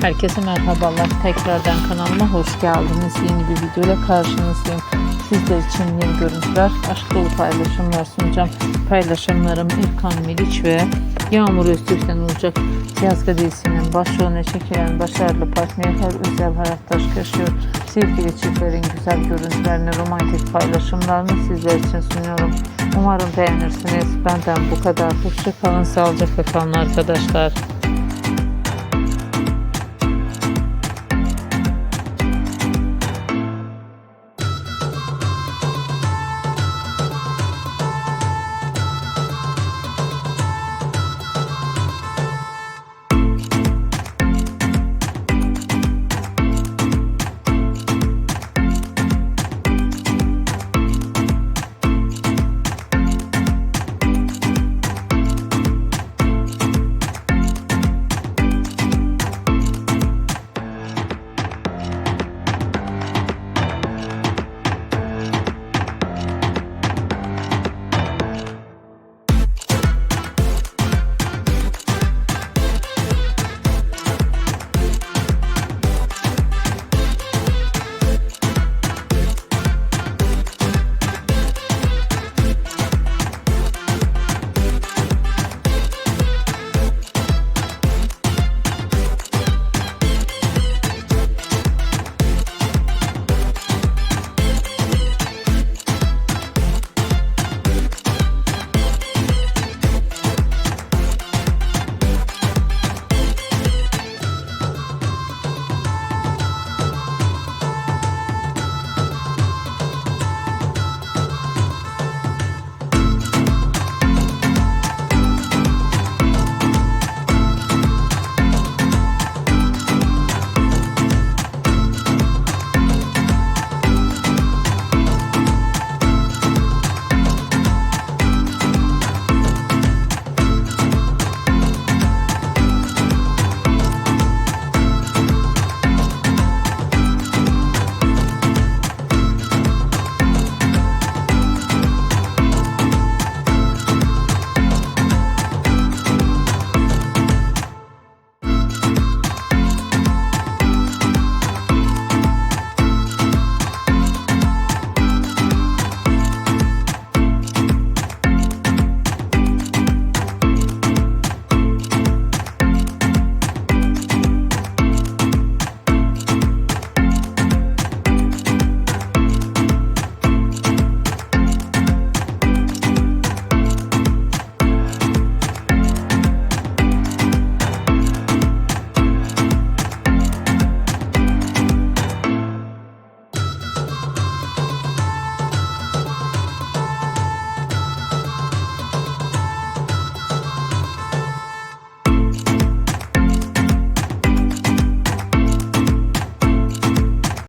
Herkese merhabalar. Tekrardan kanalıma hoş geldiniz. Yeni bir videoyla karşınızdayım. Sizler için yeni görüntüler, aşk dolu paylaşımlar sunacağım. Paylaşımlarım Erkan ve Yağmur Öztürk'ten olacak. Yazgı dizisinin başrolüne çekilen başarılı partnerler özel hayat aşk yaşıyor. Sevgili çiftlerin güzel görüntülerini, romantik paylaşımlarını sizler için sunuyorum. Umarım beğenirsiniz. Benden bu kadar. Hoşça kalın, sağlıcakla kalın arkadaşlar.